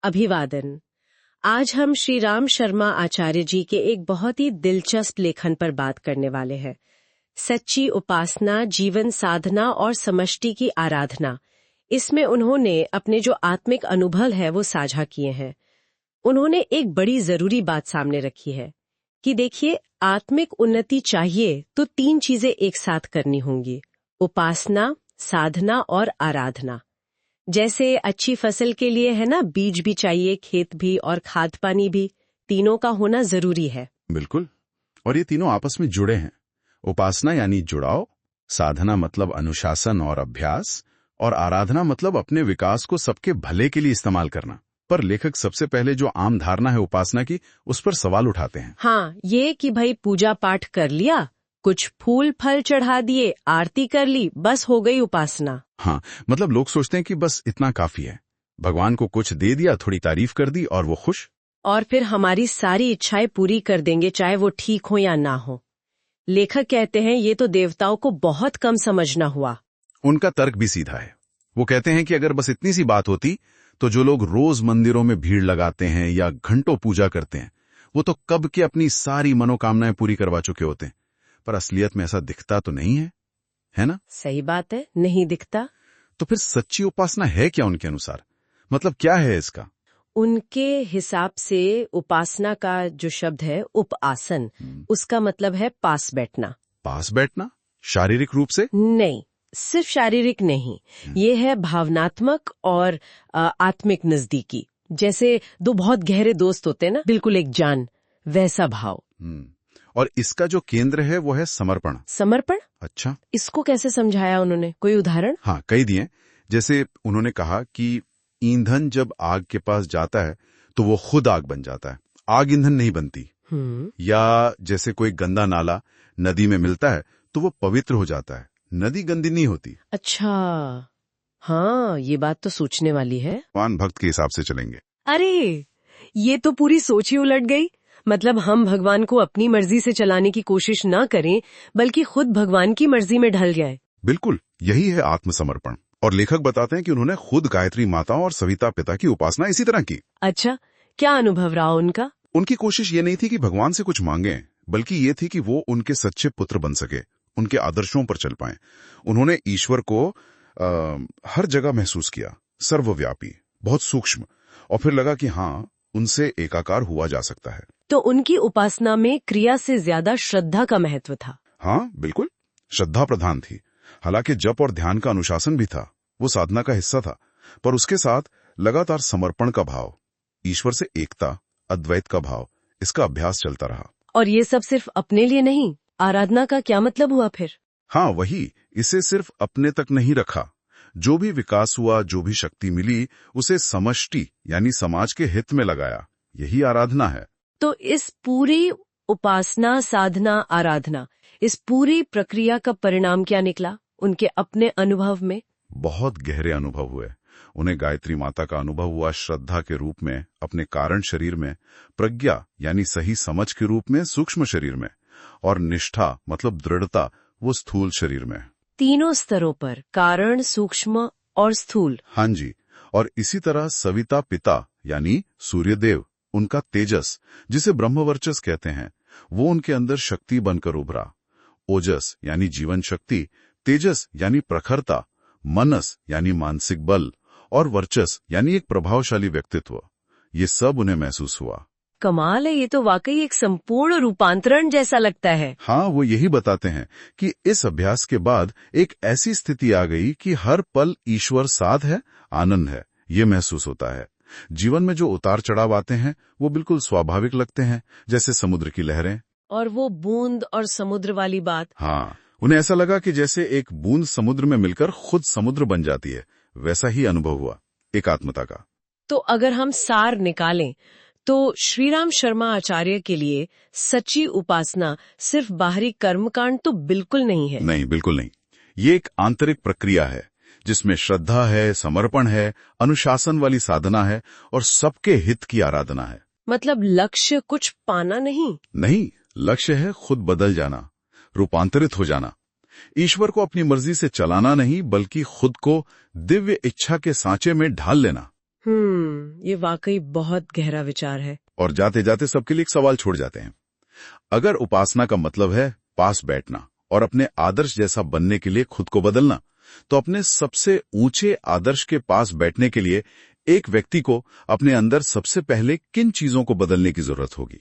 अभिवादन। आज हम श्री राम शर्मा आचार्य जी के एक बहुत ही दिलचस्प लेखन पर बात करने वाले हैं। सच्ची उपासना, जीवन साधना और समष्टि की आराधना। इसमें उन्होंने अपने जो आत्मिक अनुभव है वो साझा किए हैं। उन्होंने एक बड़ी जरूरी बात सामने रखी है कि देखिए, आत्मिक उन्नति चाहिए तो 3 चीजें एक साथ करनी होंगी: उपासना, साधना और आराधना। जैसे अच्छी फसल के लिए है ना, बीज भी चाहिए, खेत भी और खाद पानी भी, तीनों का होना जरूरी है। बिल्कुल। और ये तीनों आपस में जुड़े हैं। उपासना यानी जुड़ाव, साधना मतलब अनुशासन और अभ्यास, और आराधना मतलब अपने विकास को सबके भले के लिए इस्तेमाल करना। पर लेखक सबसे पहले जो आम धारणा है उपासना की, उस पर सवाल उठाते हैं। हाँ, ये कि भाई पूजा पाठ कर लिया, कुछ फूल फल चढ़ा दिए, आरती कर ली, बस हो गई उपासना। हाँ, मतलब लोग सोचते हैं कि बस इतना काफी है, भगवान को कुछ दे दिया, थोड़ी तारीफ कर दी और वो खुश। और फिर हमारी सारी इच्छाएं पूरी कर देंगे, चाहे वो ठीक हो या ना हो। लेखक कहते हैं ये तो देवताओं को बहुत कम समझना हुआ। उनका तर्क भी सीधा है। वो कहते हैं कि अगर बस इतनी सी बात होती तो जो लोग रोज मंदिरों में भीड़ लगाते हैं या घंटों पूजा करते हैं, वो तो कब के अपनी सारी मनोकामनाएं पूरी करवा चुके होते हैं। पर असलियत में ऐसा दिखता तो नहीं है ना? सही बात है, नहीं दिखता। तो फिर सच्ची उपासना है क्या उनके अनुसार? मतलब क्या है इसका? उनके हिसाब से उपासना का जो शब्द है उपासन, उसका मतलब है पास बैठना। पास बैठना? शारीरिक रूप से? नहीं, सिर्फ शारीरिक नहीं, ये है भावनात्मक और आत्मिक नजदीकी। जैसे दो बहुत गहरे दोस्त होते हैं ना, बिल्कुल एक जान, वैसा भाव। और इसका जो केंद्र है वो है समर्पण। समर्पण? अच्छा, इसको कैसे समझाया उन्होंने? कोई उदाहरण? हाँ, कई दिए। जैसे उन्होंने कहा कि ईंधन जब आग के पास जाता है तो वो खुद आग बन जाता है, आग ईंधन नहीं बनती। या जैसे कोई गंदा नाला नदी में मिलता है तो वो पवित्र हो जाता है, नदी गंदी नहीं होती। अच्छा, हाँ, ये बात तो सोचने वाली है। भगवान भक्त के हिसाब से चलेंगे। अरे, ये तो पूरी सोच ही उलट गई। मतलब हम भगवान को अपनी मर्जी से चलाने की कोशिश ना करें, बल्कि खुद भगवान की मर्जी में ढल जाए। बिल्कुल, यही है आत्मसमर्पण। और लेखक बताते हैं कि उन्होंने खुद गायत्री माता और सविता पिता की उपासना इसी तरह की। अच्छा, क्या अनुभव रहा उनका? उनकी कोशिश ये नहीं थी कि भगवान से कुछ मांगे, बल्कि ये थी कि वो उनके सच्चे पुत्र बन सके, उनके आदर्शों पर चल पाएं। उन्होंने ईश्वर को हर जगह महसूस किया, सर्वव्यापी, बहुत सूक्ष्म, और फिर लगा कि हाँ, उनसे एकाकार हुआ जा सकता है। तो उनकी उपासना में क्रिया से ज्यादा श्रद्धा का महत्व था। हाँ, बिल्कुल, श्रद्धा प्रधान थी। हालांकि जप और ध्यान का अनुशासन भी था, वो साधना का हिस्सा था, पर उसके साथ लगातार समर्पण का भाव, ईश्वर से एकता, अद्वैत का भाव, इसका अभ्यास चलता रहा। और ये सब सिर्फ अपने लिए नहीं, आराधना का क्या मतलब हुआ फिर? हाँ, वही, इसे सिर्फ अपने तक नहीं रखा। जो भी विकास हुआ, जो भी शक्ति मिली, उसे समष्टि यानी समाज के हित में लगाया। यही आराधना है। तो इस पूरी उपासना, साधना, आराधना, इस पूरी प्रक्रिया का परिणाम क्या निकला उनके अपने अनुभव में? बहुत गहरे अनुभव हुए। उन्हें गायत्री माता का अनुभव हुआ श्रद्धा के रूप में अपने कारण शरीर में, प्रज्ञा यानी सही समझ के रूप में सूक्ष्म शरीर में, और निष्ठा मतलब दृढ़ता वो स्थूल शरीर में। तीनों स्तरों पर, कारण, सूक्ष्म और स्थूल। हाँ जी। और इसी तरह सविता पिता यानी सूर्यदेव, उनका तेजस, जिसे ब्रह्मवर्चस कहते हैं, वो उनके अंदर शक्ति बनकर उभरा। ओजस यानी जीवन शक्ति, तेजस यानी प्रखरता, मनस यानी मानसिक बल, और वर्चस यानी एक प्रभावशाली व्यक्तित्व, ये सब उन्हें महसूस हुआ। कमाल है, ये तो वाकई एक संपूर्ण रूपांतरण जैसा लगता है। हाँ, वो यही बताते हैं कि इस अभ्यास के बाद एक ऐसी स्थिति आ गई कि हर पल ईश्वर साथ है, आनंद है, ये महसूस होता है। जीवन में जो उतार चढ़ाव आते हैं वो बिल्कुल स्वाभाविक लगते हैं, जैसे समुद्र की लहरें। और वो बूंद और समुद्र वाली बात। हाँ, उन्हें ऐसा लगा कि जैसे एक बूंद समुद्र में मिलकर खुद समुद्र बन जाती है, वैसा ही अनुभव हुआ एकात्मता का। तो अगर हम सार निकालें तो श्रीराम शर्मा आचार्य के लिए सच्ची उपासना सिर्फ बाहरी कर्मकांड तो बिल्कुल नहीं है। नहीं, बिल्कुल नहीं। ये एक आंतरिक प्रक्रिया है जिसमें श्रद्धा है, समर्पण है, अनुशासन वाली साधना है और सबके हित की आराधना है। मतलब लक्ष्य कुछ पाना नहीं। नहीं, लक्ष्य है खुद बदल जाना, रूपांतरित हो जाना। ईश्वर को अपनी मर्जी से चलाना नहीं, बल्कि खुद को दिव्य इच्छा के सांचे में ढाल लेना। ये वाकई बहुत गहरा विचार है। और जाते जाते सबके लिए एक सवाल छोड़ जाते हैं। अगर उपासना का मतलब है पास बैठना और अपने आदर्श जैसा बनने के लिए खुद को बदलना, तो अपने सबसे ऊंचे आदर्श के पास बैठने के लिए एक व्यक्ति को अपने अंदर सबसे पहले किन चीजों को बदलने की जरूरत होगी?